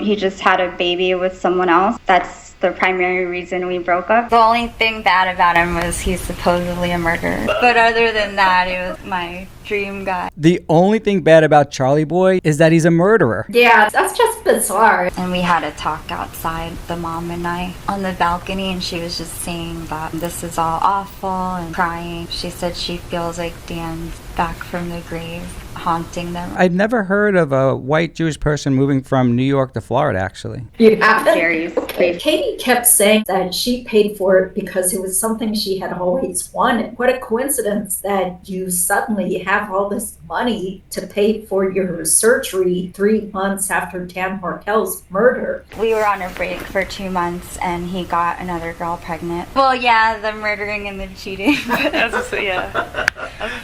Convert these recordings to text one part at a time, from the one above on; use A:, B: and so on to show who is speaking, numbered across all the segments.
A: He just had a baby with someone else. That's the primary reason we broke up. The only thing bad about him was he's supposedly a murderer. But other than that, he was my dream guy.
B: The only thing bad about Charlie Boy is that he's a murderer.
C: Yeah, that's just bizarre.
A: And we had a talk outside, the mom and I, on the balcony, and she was just saying that this is all awful and crying. She said she feels like Dan's back from the grave, haunting them.
B: I've never heard of a white Jewish person moving from New York to Florida, actually.
C: You haven't?
A: Jerry's.
C: Katie kept saying that she paid for it because it was something she had always wanted. What a coincidence that you suddenly have all this money to pay for your surgery 3 months after Dan Markel's murder.
A: We were on a break for 2 months and he got another girl pregnant. Well, yeah, the murdering and the cheating.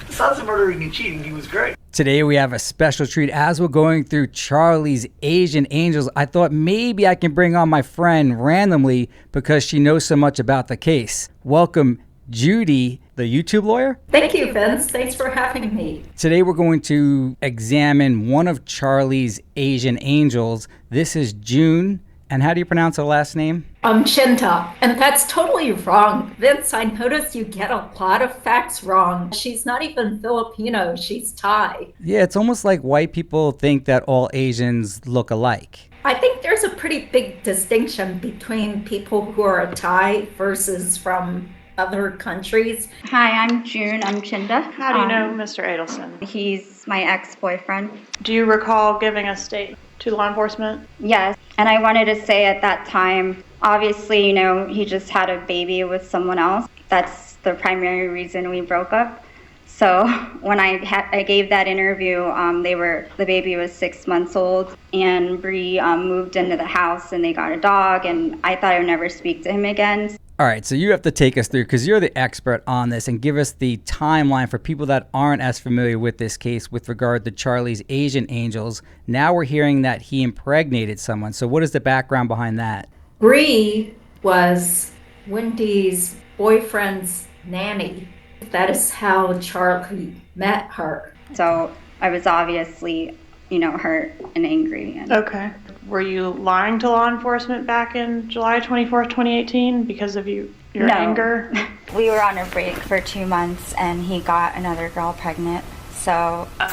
D: Besides the murdering and cheating, he was great.
B: Today we have a special treat. As we're going through Charlie's Asian Angels, I thought maybe I can bring on my friend randomly because she knows so much about the case. Welcome, Judy, the YouTube lawyer.
C: Thank you, Vince. Thanks for having me.
B: Today we're going to examine one of Charlie's Asian Angels. This is June. And how do you pronounce her last name?
C: Chinta. And that's totally wrong. Vince, I notice you get a lot of facts wrong. She's not even Filipino. She's Thai.
B: Yeah, it's almost like white people think that all Asians look alike.
C: I think there's a pretty big distinction between people who are Thai versus from other countries.
A: Hi, I'm June. I'm Chinda.
E: How do you know Mr. Adelson?
A: He's my ex-boyfriend.
E: Do you recall giving a statement to law enforcement?
A: Yes, and I wanted to say at that time, obviously, he just had a baby with someone else. That's the primary reason we broke up. So when I gave that interview, the baby was 6 months old, and Bree moved into the house and they got a dog, and I thought I would never speak to him again.
B: All right, so you have to take us through, because you're the expert on this, and give us the timeline for people that aren't as familiar with this case with regard to Charlie's Asian Angels. Now we're hearing that he impregnated someone. So what is the background behind that?
C: Bree was Wendy's boyfriend's nanny. That is how Charlie met her.
A: So I was obviously, hurt and angry.
E: Okay. Were you lying to law enforcement back in July 24th, 2018 because of your anger?
A: We were on a break for 2 months and he got another girl pregnant. So we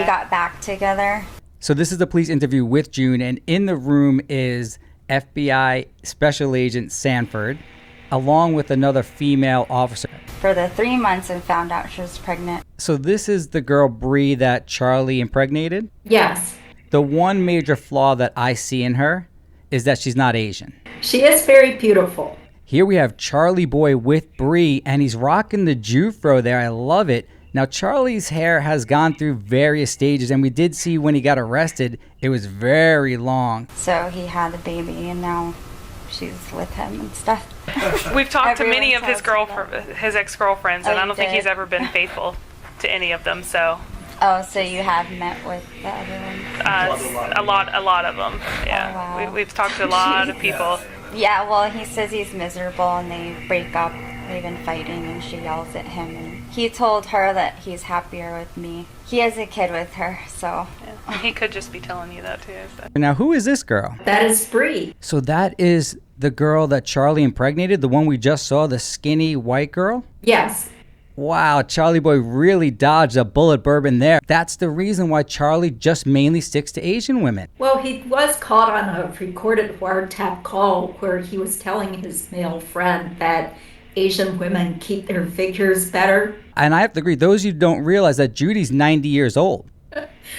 A: got back together.
B: So this is the police interview with June, and in the room is FBI Special Agent Sanford, along with another female officer.
A: For the 3 months and found out she was pregnant.
B: So this is the girl Bree that Charlie impregnated?
C: Yes.
B: The one major flaw that I see in her is that she's not Asian.
C: She is very beautiful.
B: Here we have Charlie Boy with Bree, and he's rocking the Jufro there. I love it. Now, Charlie's hair has gone through various stages, and we did see when he got arrested, it was very long.
A: So he had a baby, and now she's with him and stuff.
F: We've talked to many of his ex-girlfriends, and I don't think he's ever been faithful to any of them, so...
A: Oh, so you have met with the other ones?
F: A lot of them, yeah.
A: Oh, wow.
F: We've talked to a lot of people.
A: Yeah, well, he says he's miserable and they break up. They've been fighting and she yells at him. And he told her that he's happier with me. He has a kid with her, so...
F: Yeah. He could just be telling you that, too. So.
B: Now, who is this girl?
C: That is Bree.
B: So that is the girl that Charlie impregnated, the one we just saw, the skinny white girl?
C: Yes.
B: Wow, Charlie Boy really dodged a bullet bourbon there. That's the reason why Charlie just mainly sticks to Asian women.
C: Well, he was caught on a recorded wiretap call where he was telling his male friend that Asian women keep their figures better.
B: And I have to agree, those of you don't realize that Judy's 90 years old.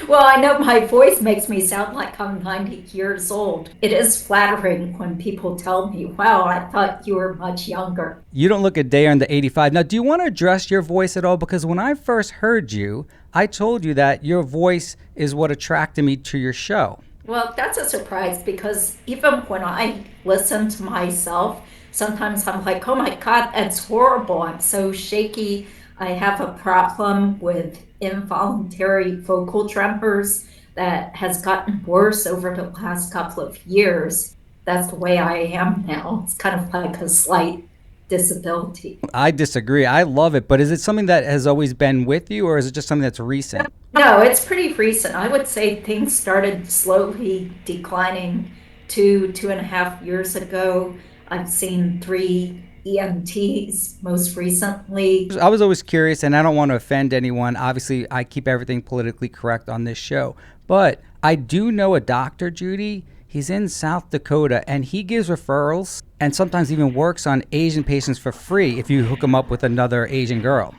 C: Well, I know my voice makes me sound like I'm 90 years old. It is flattering when people tell me, wow, I thought you were much younger.
B: You don't look a day under 85. Now, do you want to address your voice at all? Because when I first heard you, I told you that your voice is what attracted me to your show.
C: Well, that's a surprise because even when I listen to myself, sometimes I'm like, oh my God, that's horrible. I'm so shaky. I have a problem with involuntary vocal tremors that has gotten worse over the last couple of years. That's the way I am now. It's kind of like a slight disability.
B: I disagree. I love it, but is it something that has always been with you, or is it just something that's recent?
C: No, it's pretty recent. I would say things started slowly declining 2.5 years ago. I've seen 3 EMTs most recently.
B: I was always curious, and I don't want to offend anyone. Obviously, I keep everything politically correct on this show, but I do know a doctor, Judy. He's in South Dakota, and he gives referrals and sometimes even works on Asian patients for free if you hook him up with another Asian girl.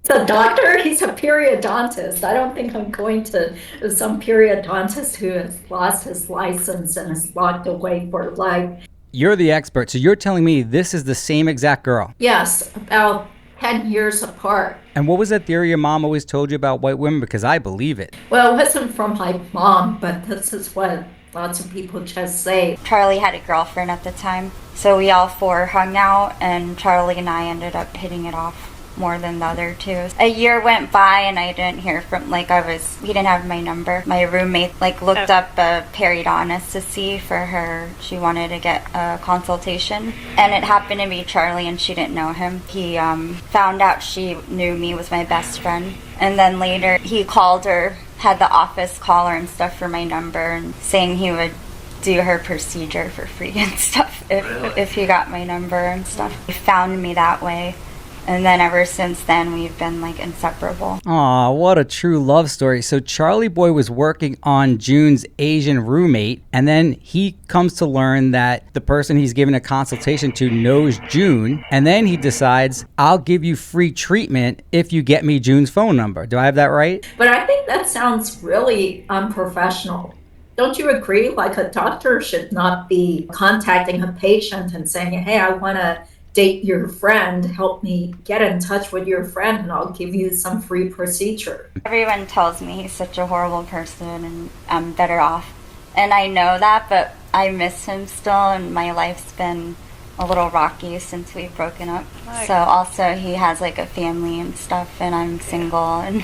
C: He's a doctor. He's a periodontist. I don't think I'm going to some periodontist who has lost his license and is locked away for life.
B: You're the expert, so you're telling me this is the same exact girl?
C: Yes, about 10 years apart.
B: And what was that theory your mom always told you about white women? Because I believe it.
C: Well, it wasn't from my mom, but this is what lots of people just say.
A: Charlie had a girlfriend at the time, so we all 4 hung out, and Charlie and I ended up hitting it off more than the other 2. A year went by and I didn't hear from, he didn't have my number. My roommate looked up a periodontist to see for her. She wanted to get a consultation, and it happened to be Charlie, and she didn't know him. He found out she knew me, was my best friend, and then later he called her, had the office call her and stuff for my number, and saying he would do her procedure for free and stuff if he got my number and stuff. He found me that way. And then ever since then, we've been inseparable.
B: Aw, what a true love story. So Charlie Boy was working on June's Asian roommate, and then he comes to learn that the person he's giving a consultation to knows June, and then he decides, I'll give you free treatment if you get me June's phone number. Do I have that right?
C: But I think that sounds really unprofessional. Don't you agree? A doctor should not be contacting a patient and saying, hey, I want to date your friend, help me get in touch with your friend and I'll give you some free procedure.
A: Everyone tells me he's such a horrible person and I'm better off. And I know that, but I miss him still, and my life's been a little rocky since we've broken up. So also he has a family and stuff, and I'm single, and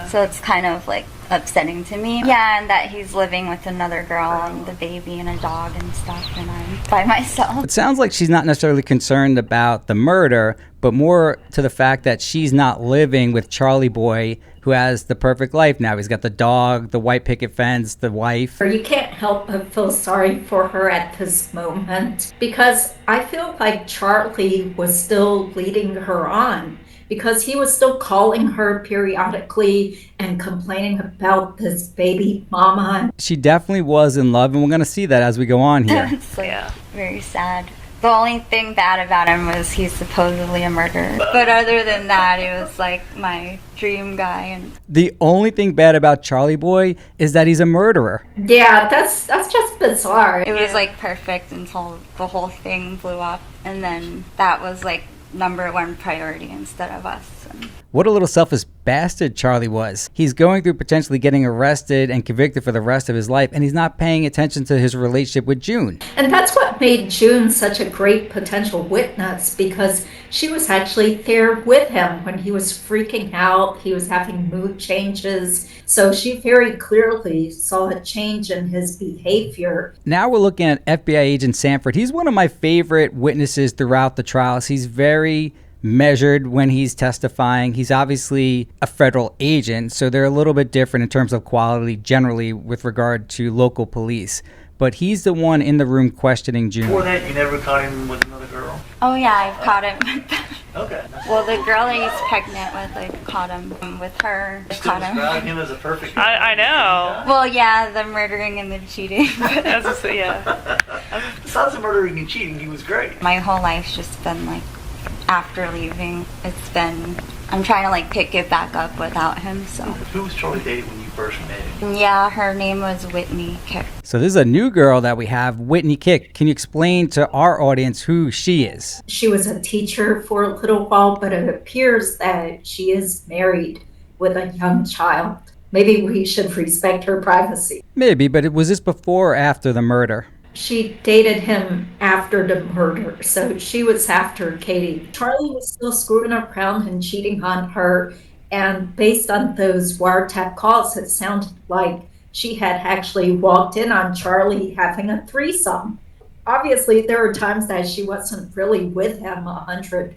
A: so it's kind of upsetting to me. Yeah, and that he's living with another girl and the baby and a dog and stuff, and I'm by myself.
B: It sounds like she's not necessarily concerned about the murder, but more to the fact that she's not living with Charlie Boy, who has the perfect life now. He's got the dog, the white picket fence, the wife.
C: You can't help but feel sorry for her at this moment, because I feel like Charlie was still leading her on, because he was still calling her periodically and complaining about this baby mama.
B: She definitely was in love, and we're going to see that as we go on here.
A: It's very sad. The only thing bad about him was he's supposedly a murderer. But other than that, he was my dream guy. And
B: the only thing bad about Charlie Boy is that he's a murderer.
C: Yeah, that's just bizarre.
A: It was perfect until the whole thing blew up. And then that was number 1 priority instead of us.
B: What a little selfish bastard Charlie was. He's going through potentially getting arrested and convicted for the rest of his life, and he's not paying attention to his relationship with June.
C: And that's what made June such a great potential witness, because she was actually there with him when he was freaking out, he was having mood changes. So she very clearly saw a change in his behavior.
B: Now we're looking at FBI agent Sanford. He's one of my favorite witnesses throughout the trials. He's very measured when he's testifying. He's obviously a federal agent, so they're a little bit different in terms of quality generally with regard to local police. But he's the one in the room questioning June.
D: Before that, you never caught him with another girl?
A: Oh yeah, I've caught him with them.
D: Okay.
A: Well, the girl that he's pregnant with, I caught him with her.
D: Still describing him as a perfect...
F: I know.
A: Well, yeah, the murdering and the cheating.
D: Besides the murdering and cheating, he was great.
A: My whole life's just been after leaving, I'm trying to pick it back up without him. So
D: who was Charlie dating when you first met him?
A: Yeah, her name was Whitney Kick.
B: So this is a new girl that we have, Whitney Kick. Can you explain to our audience who she is?
C: She was a teacher for a little while, but it appears that she is married with a young child. Maybe we should respect her privacy.
B: Maybe, but was this before or after the murder?
C: She dated him after the murder, so she was after Katie. Charlie was still screwing around and cheating on her, and based on those wiretap calls, it sounded like she had actually walked in on Charlie having a threesome. Obviously, there were times that she wasn't really with him 100%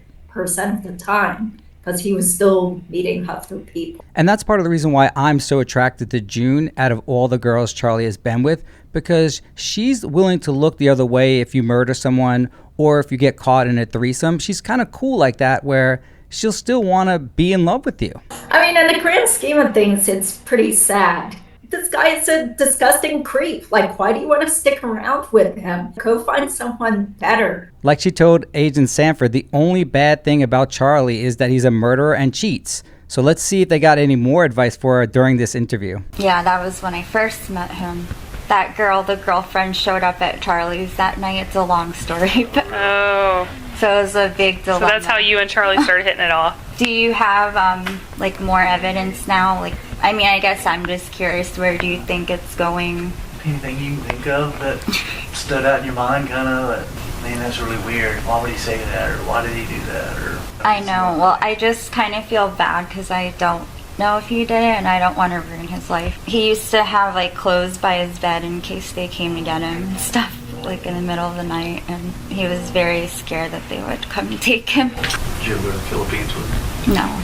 C: of the time, because he was still meeting other people.
B: And that's part of the reason why I'm so attracted to June out of all the girls Charlie has been with, because she's willing to look the other way if you murder someone or if you get caught in a threesome. She's kind of cool like that, where she'll still want to be in love with you.
C: I mean, in the grand scheme of things, it's pretty sad. This guy is a disgusting creep. Like, why do you want to stick around with him? Go find someone better.
B: Like she told Agent Sanford, the only bad thing about Charlie is that he's a murderer and cheats. So let's see if they got any more advice for her during this interview.
A: Yeah, that was when I first met him. That girl, the girlfriend, showed up at Charlie's that night. It's a long story. But
F: Oh.
A: so it was a big dilemma.
F: So that's how you and Charlie started hitting it off.
A: Do you have, like, more evidence now? Like, I mean, I guess I'm just curious, where do you think it's going?
D: Anything you can think of that stood out in your mind, kind of, that, man, that's really weird. Why would he say that, or why did he do that, or...
A: I know. Well, I just kind of feel bad because I don't know if he did it, and I don't want to ruin his life. He used to have, like, clothes by his bed in case they came to get him and stuff, like, in the middle of the night, and he was very scared that they would come and take him.
D: Did you ever go to the Philippines with him?
A: No.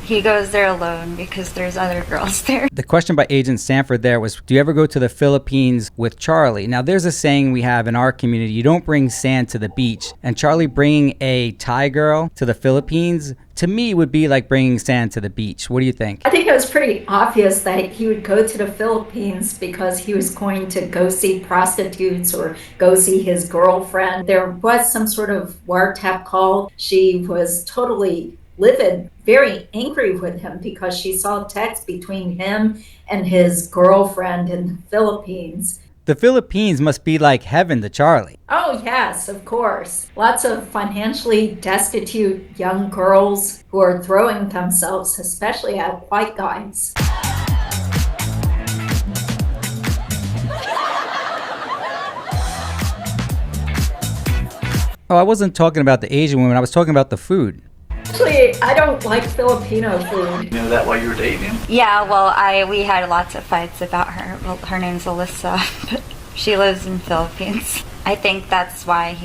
A: He goes there alone because there's other girls there.
B: The question by Agent Sanford there was, do you ever go to the Philippines with Charlie? Now, there's a saying we have in our community, you don't bring sand to the beach. And Charlie bringing a Thai girl to the Philippines, to me, would be like bringing sand to the beach. What do you think?
C: I think it was pretty obvious that he would go to the Philippines because he was going to go see prostitutes or go see his girlfriend. There was some sort of wiretap call. She was totally livid, very angry with him because she saw texts between him and his girlfriend in the Philippines.
B: The Philippines must be like heaven to Charlie.
C: Oh, yes, of course. Lots of financially destitute young girls who are throwing themselves, especially at white guys.
B: Oh, I wasn't talking about the Asian women. I was talking about the food.
C: Actually, I don't like Filipino food.
D: You know that while you were dating him?
A: Yeah, well, we had lots of fights about her. Well, her name's Alyssa, but she lives in Philippines. I think that's why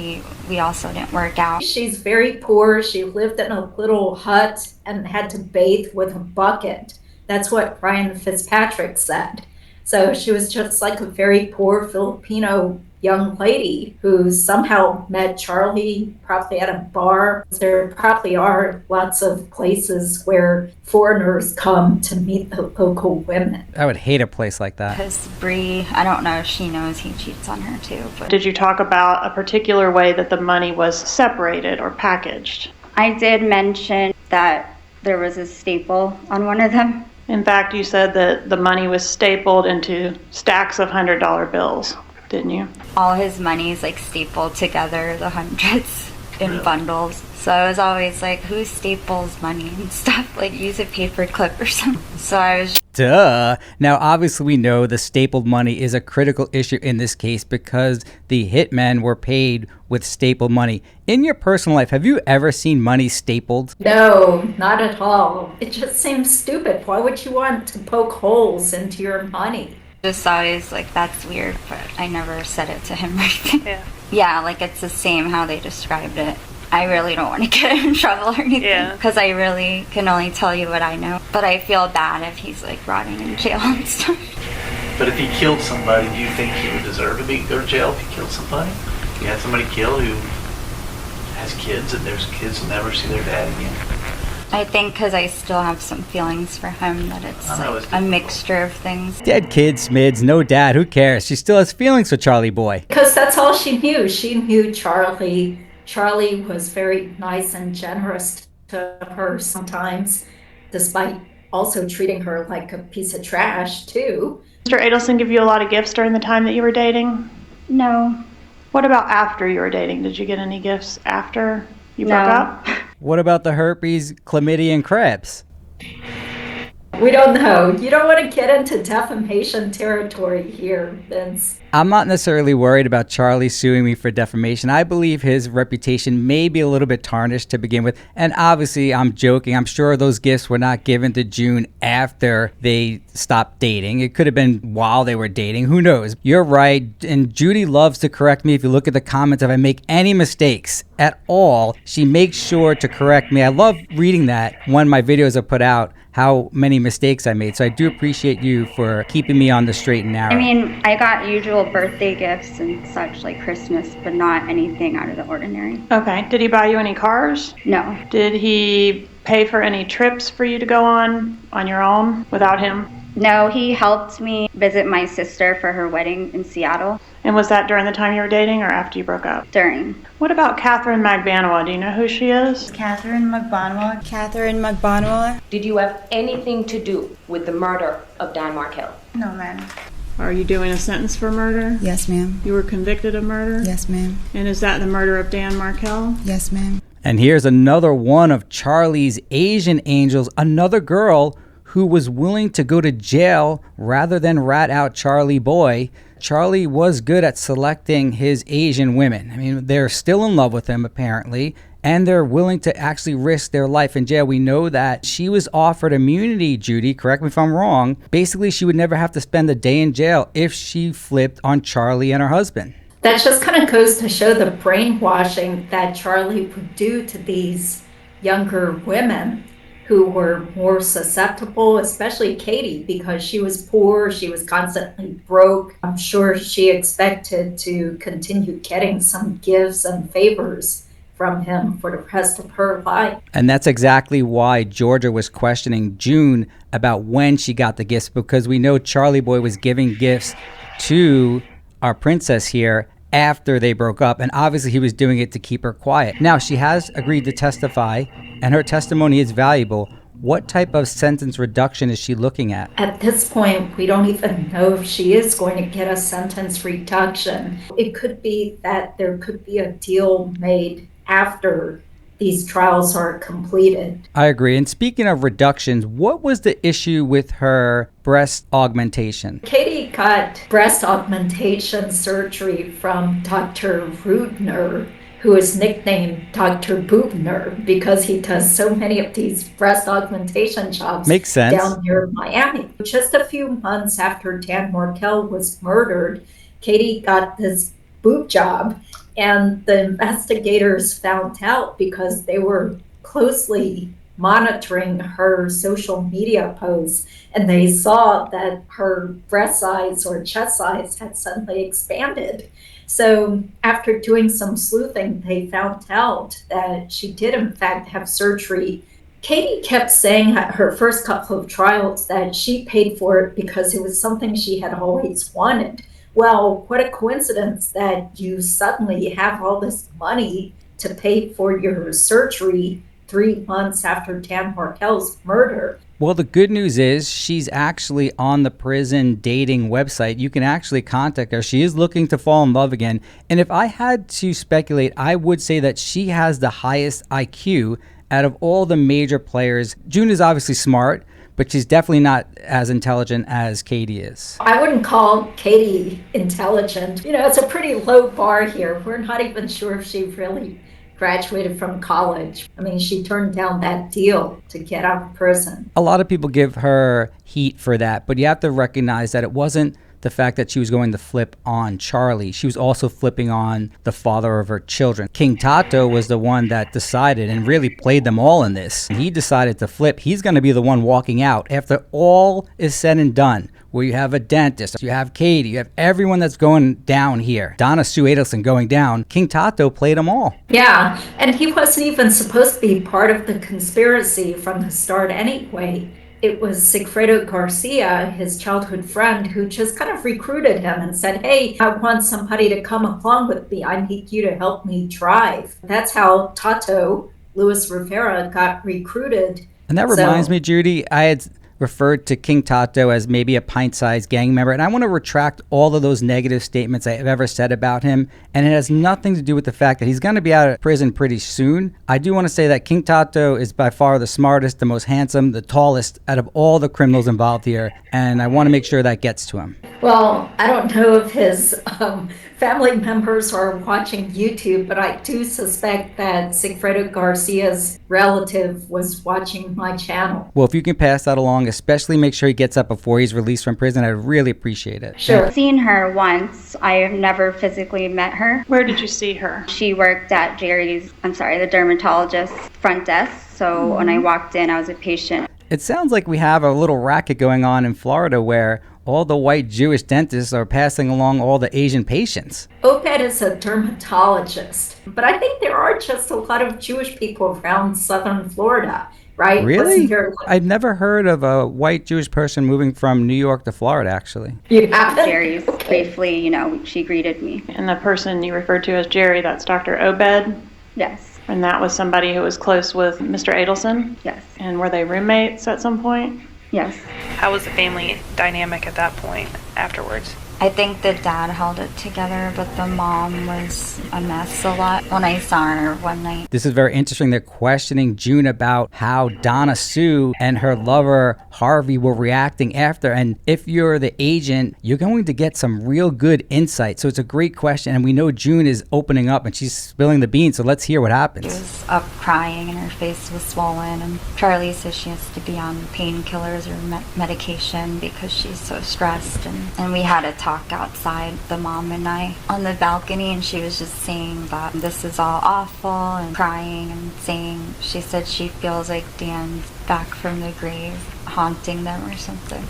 A: we also didn't work out.
C: She's very poor. She lived in a little hut and had to bathe with a bucket. That's what Brian Fitzpatrick said. So she was just like a very poor Filipino young lady who somehow met Charlie, probably at a bar. There probably are lots of places where foreigners come to meet the local women.
B: I would hate a place like that.
A: Because Bree, I don't know if she knows he cheats on her too. But
E: Did you talk about a particular way that the money was separated or packaged?
A: I did mention that there was a staple on one of them.
E: In fact, you said that the money was stapled into stacks of $100 bills, didn't you?
A: All his money is like stapled together, the hundreds in bundles. So I was always like, who staples money and stuff? Like, use a paper clip or something. So I was...
B: Duh. Now, obviously, we know the stapled money is a critical issue in this case because the hitmen were paid with stapled money. In your personal life, have you ever seen money stapled?
C: No, not at all. It just seems stupid. Why would you want to poke holes into your money?
A: Just always like, that's weird, but I never said it to him.
F: Yeah.
A: Yeah, like it's the same how they described it. I really don't want to get him in trouble or anything because I really can only tell you what I know. But I feel bad if he's like rotting in jail and stuff.
D: But if he killed somebody, do you think he would deserve to go to jail if he killed somebody? You had somebody killed who has kids and those kids will never see their dad again.
A: I think because I still have some feelings for him that it's like a mixture of things.
B: Dead kid, Smids, no dad, who cares? She still has feelings for Charlie boy.
C: Because that's all she knew. She knew Charlie. Charlie was very nice and generous to her sometimes, despite also treating her like a piece of trash, too.
E: Mr. Adelson give you a lot of gifts during the time that you were dating?
A: No.
E: What about after you were dating? Did you get any gifts after you broke up?
B: What about the herpes, chlamydia, and crabs?
C: We don't know. You don't want to get into defamation territory here, Vince.
B: I'm not necessarily worried about Charlie suing me for defamation. I believe his reputation may be a little bit tarnished to begin with. And obviously, I'm joking. I'm sure those gifts were not given to June after they stopped dating. It could have been while they were dating. Who knows? You're right. And Judy loves to correct me. If you look at the comments, if I make any mistakes at all, she makes sure to correct me. I love reading that when my videos are put out, how many mistakes I made. So I do appreciate you for keeping me on the straight and narrow.
A: I mean, I got usual birthday gifts and such, like Christmas, but not anything out of the ordinary.
E: Okay. Did he buy you any cars?
A: No.
E: Did he pay for any trips for you to go on your own without him?
A: No, he helped me visit my sister for her wedding in Seattle.
E: And was that during the time you were dating or after you broke up?
A: During.
E: What about Katherine Magbanua? Do you know who she is?
G: Katherine Magbanua.
H: Katherine Magbanua.
I: Did you have anything to do with the murder of Dan Markell?
G: No, ma'am.
E: Are you doing a sentence for murder?
H: Yes, ma'am.
E: You were convicted of murder?
H: Yes, ma'am.
E: And is that the murder of Dan Markell?
H: Yes, ma'am.
B: And here's another one of Charlie's Asian angels, another girl who was willing to go to jail rather than rat out Charlie boy. Charlie was good at selecting his Asian women. I mean, they're still in love with him, apparently, and they're willing to actually risk their life in jail. We know that she was offered immunity, Judy, correct me if I'm wrong. Basically, she would never have to spend a day in jail if she flipped on Charlie and her husband.
C: That just kind of goes to show the brainwashing that Charlie would do to these younger women who were more susceptible, especially Katie, because she was poor, she was constantly broke. I'm sure she expected to continue getting some gifts and favors from him for the rest of her life.
B: And that's exactly why Georgia was questioning June about when she got the gifts, because we know Charlie boy was giving gifts to our princess here after they broke up, and obviously he was doing it to keep her quiet. Now, she has agreed to testify, and her testimony is valuable. What type of sentence reduction is she looking at?
C: At this point, we don't even know if she is going to get a sentence reduction. It could be that there could be a deal made after these trials are completed.
B: I agree. And speaking of reductions, what was the issue with her breast augmentation?
C: Katie got breast augmentation surgery from Dr. Rudner, who is nicknamed Dr. Boobner because he does so many of these breast augmentation jobs.
B: Makes sense.
C: Down near Miami. Just a few months after Dan Markell was murdered, Katie got this boob job, and the investigators found out because they were closely monitoring her social media posts, and they saw that her breast size or chest size had suddenly expanded. So after doing some sleuthing, they found out that she did in fact have surgery. Katie kept saying at her first couple of trials that she paid for it because it was something she had always wanted. Well, what a coincidence that you suddenly have all this money to pay for your surgery 3 months after Dan Markell's murder.
B: Well, the good news is she's actually on the prison dating website. You can actually contact her. She is looking to fall in love again. And if I had to speculate, I would say that she has the highest IQ out of all the major players. June is obviously smart, but she's definitely not as intelligent as Katie is.
C: I wouldn't call Katie intelligent. You know, it's a pretty low bar here. We're not even sure if she really graduated from college. I mean, she turned down that deal to get out of prison.
B: A lot of people give her heat for that, but you have to recognize that it wasn't the fact that she was going to flip on Charlie. She was also flipping on the father of her children. King Tato was the one that decided and really played them all in this. He decided to flip. He's going to be the one walking out after all is said and done. Where you have a dentist, you have Katie, you have everyone that's going down here. Donna Sue Adelson going down. King Tato played them all.
C: Yeah, and he wasn't even supposed to be part of the conspiracy from the start anyway. It was Sigfredo Garcia, his childhood friend, who just kind of recruited him and said, hey, I want somebody to come along with me. I need you to help me drive. That's how Tato, Luis Rivera, got recruited.
B: And that reminds me, Judy, I had referred to King Tato as maybe a pint-sized gang member, and I want to retract all of those negative statements I have ever said about him, and it has nothing to do with the fact that he's going to be out of prison pretty soon. I do want to say that King Tato is by far the smartest, the most handsome, the tallest out of all the criminals involved here, and I want to make sure that gets to him.
C: Well, I don't know if his family members are watching YouTube, but I do suspect that Sigfredo Garcia's relative was watching my channel.
B: Well, if you can pass that along, especially make sure he gets up before he's released from prison, I'd really appreciate it.
C: Sure.
A: I've seen her once. I have never physically met her.
E: Where did you see her?
A: She worked at the dermatologist's front desk. So when I walked in, I was a patient.
B: It sounds like we have a little racket going on in Florida where all the white Jewish dentists are passing along all the Asian patients.
C: Obed is a dermatologist, but I think there are just a lot of Jewish people around southern Florida, right?
B: Really? I've never heard of a white Jewish person moving from New York to Florida, actually.
C: You haven't?
A: Jerry's briefly, she greeted me.
E: And the person you referred to as Jerry, that's Dr. Obed?
A: Yes.
E: And that was somebody who was close with Mr. Adelson?
A: Yes.
E: And were they roommates at some point?
A: Yes.
F: How was the family dynamic at that point afterwards?
G: I think the dad held it together, but the mom was a mess a lot when I saw her one night.
B: This is very interesting. They're questioning June about how Donna Sue and her lover Harvey were reacting after. And if you're the agent, you're going to get some real good insight. So it's a great question. And we know June is opening up and she's spilling the beans. So let's hear what happens.
G: She was up crying and her face was swollen. And Charlie says she has to be on painkillers or medication because she's so stressed. And we had a talk outside, the mom and I, on the balcony, and she was just saying that this is all awful and crying and saying she said she feels like Dan's back from the grave haunting them or something.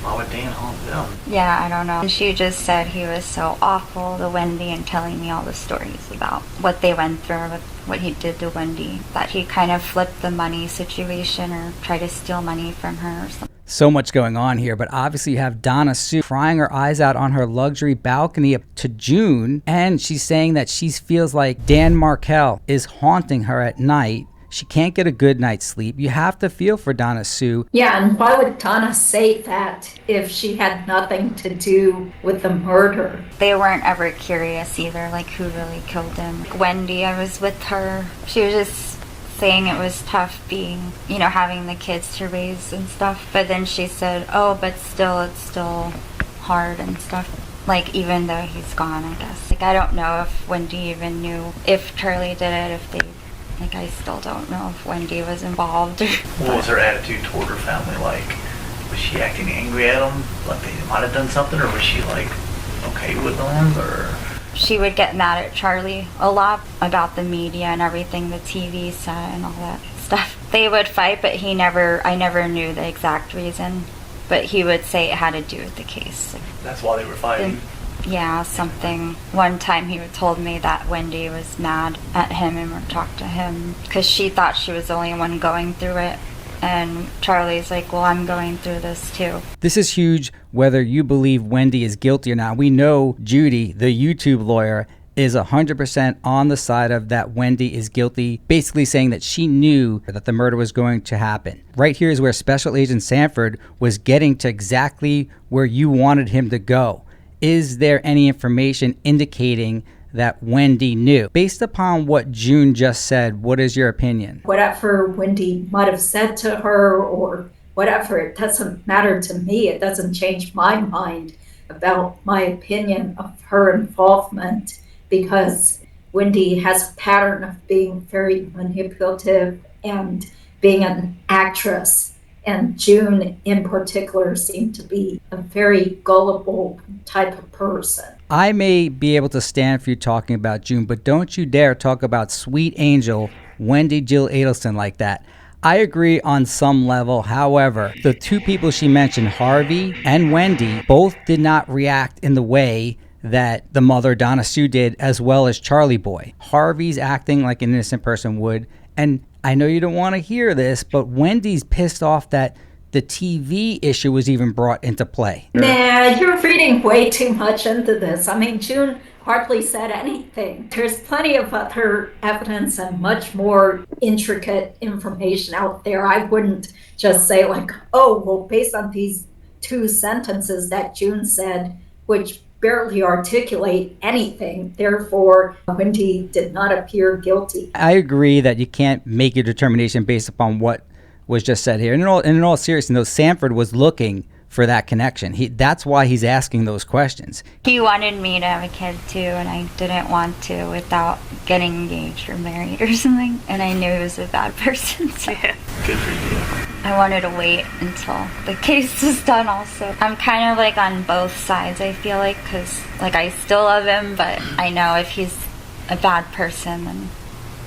D: Why would Dan haunt them?
G: Yeah, I don't know. And she just said he was so awful to Wendy and telling me all the stories about what they went through, what he did to Wendy, that he kind of flipped the money situation or tried to steal money from her or something.
B: So much going on here, but obviously you have Donna Sue crying her eyes out on her luxury balcony up to June, and she's saying that she feels like Dan Markel is haunting her at night. She can't get a good night's sleep. You have to feel for Donna Sue.
C: Yeah, and why would Donna say that if she had nothing to do with the murder?
G: They weren't ever curious either, like who really killed him. Wendy, I was with her. She was just saying it was tough being, having the kids to raise and stuff. But then she said, oh, but still, it's still hard and stuff. Like, even though he's gone, I guess. Like, I don't know if Wendy even knew if Charlie did it, if they... Like, I still don't know if Wendy was involved.
D: What was her attitude toward her family like? Was she acting angry at them, like they might have done something, or was she, okay with them, or...?
G: She would get mad at Charlie a lot about the media and everything the TV said and all that stuff. They would fight, but I never knew the exact reason. But he would say it had to do with the case.
D: That's why they were fighting?
G: Yeah, something. One time he told me that Wendy was mad at him and would talk to him because she thought she was the only one going through it. And Charlie's like, well, I'm going through this too.
B: This is huge, whether you believe Wendy is guilty or not. We know Judy, the YouTube lawyer, is 100% on the side of that Wendy is guilty, basically saying that she knew that the murder was going to happen. Right here is where Special Agent Sanford was getting to exactly where you wanted him to go. Is there any information indicating that Wendy knew? Based upon what June just said, what is your opinion?
C: Whatever Wendy might have said to her or whatever, it doesn't matter to me. It doesn't change my mind about my opinion of her involvement, because Wendy has a pattern of being very manipulative and being an actress. And June in particular seemed to be a very gullible type of person.
B: I may be able to stand for you talking about June, but don't you dare talk about sweet angel Wendy Jill Adelson like that. I agree on some level. However, the two people she mentioned, Harvey and Wendy, both did not react in the way that the mother, Donna Sue, did, as well as Charlie Boy. Harvey's acting like an innocent person would. And I know you don't want to hear this, but Wendy's pissed off that the TV issue was even brought into play.
C: Nah, you're reading way too much into this. I mean, June hardly said anything. There's plenty of other evidence and much more intricate information out there. I wouldn't just say like, oh, well, based on these 2 sentences that June said, which barely articulate anything, therefore Wendy did not appear guilty.
B: I agree that you can't make your determination based upon what was just said here. And in all seriousness, Sanford was looking for that connection. That's why he's asking those questions.
G: He wanted me to have a kid too, and I didn't want to without getting engaged or married or something. And I knew he was a bad person. So.
F: Yeah.
D: Good for you.
G: I wanted to wait until the case was done also. I'm kind of like on both sides, I feel like, because like I still love him, but I know if he's a bad person, then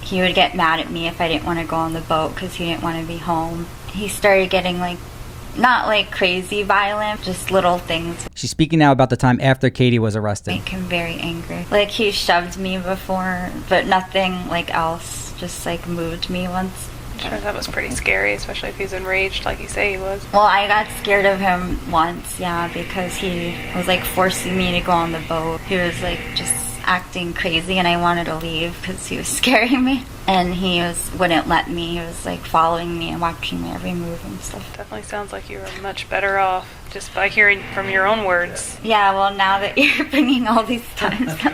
G: he would get mad at me if I didn't want to go on the boat because he didn't want to be home. He started getting like, not like crazy violent, just little things.
B: She's speaking now about the time after Katie was arrested.
G: Make him very angry. Like he shoved me before, but nothing like else, just like moved me once.
F: I'm sure that was pretty scary, especially if he's enraged like you say he was.
G: Well, I got scared of him once, yeah, because he was like forcing me to go on the boat. He was like just acting crazy and I wanted to leave because he was scaring me. And wouldn't let me. He was like following me and watching my every move and stuff.
F: Definitely sounds like you were much better off just by hearing from your own words.
G: Yeah, well, now that you're bringing all these times up.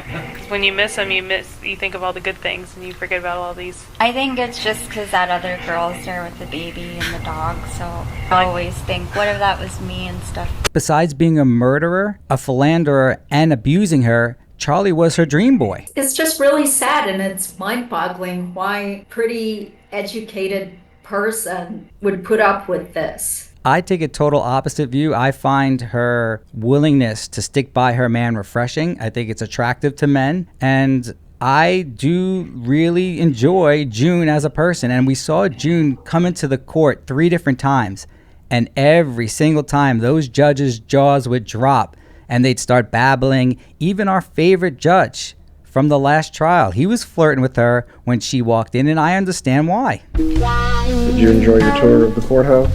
F: When you miss him, you think of all the good things and you forget about all these.
G: I think it's just because that other girl's there with the baby and the dog, so I always think, what if that was me and stuff.
B: Besides being a murderer, a philanderer, and abusing her, Charlie was her dream boy.
C: It's just really sad, and it's mind-boggling why a pretty educated person would put up with this.
B: I take a total opposite view. I find her willingness to stick by her man refreshing. I think it's attractive to men. And I do really enjoy June as a person. And we saw June come into the court 3 different times. And every single time, those judges' jaws would drop and they'd start babbling. Even our favorite judge from the last trial, he was flirting with her when she walked in, and I understand why.
H: Did you enjoy your tour of the courthouse?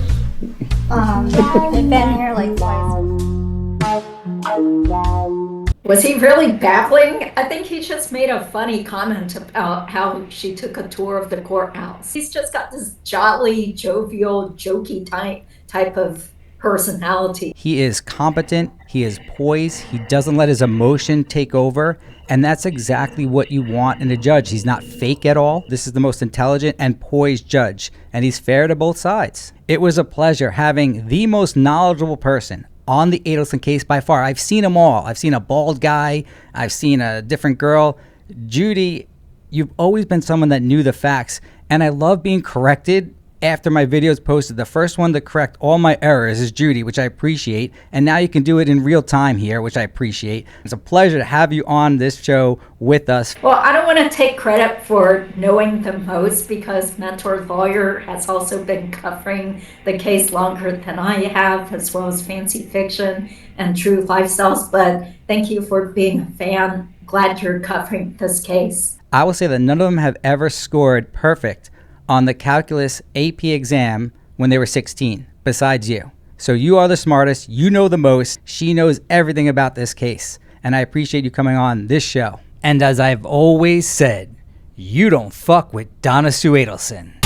A: I've been here like twice.
C: Was he really babbling? I think he just made a funny comment about how she took a tour of the courthouse. He's just got this jolly, jovial, jokey type of personality.
B: He is competent, he is poised, he doesn't let his emotion take over, and that's exactly what you want in a judge. He's not fake at all. This is the most intelligent and poised judge, and he's fair to both sides. It was a pleasure having the most knowledgeable person on the Adelson case by far. I've seen them all. I've seen a bald guy, I've seen a different girl. Judy, you've always been someone that knew the facts, and I love being corrected after my videos posted. The first one to correct all my errors is Judy, which I appreciate. And now you can do it in real time here, which I appreciate. It's a pleasure to have you on this show with us.
C: Well, I don't want to take credit for knowing the most because Mentor Lawyer has also been covering the case longer than I have, as well as Fancy Fiction and True Lifestyles. But thank you for being a fan. Glad you're covering this case.
B: I will say that none of them have ever scored perfect on the calculus AP exam when they were 16, besides you. So you are the smartest, you know the most, she knows everything about this case, and I appreciate you coming on this show. And as I've always said, you don't fuck with Donna Sue Adelson.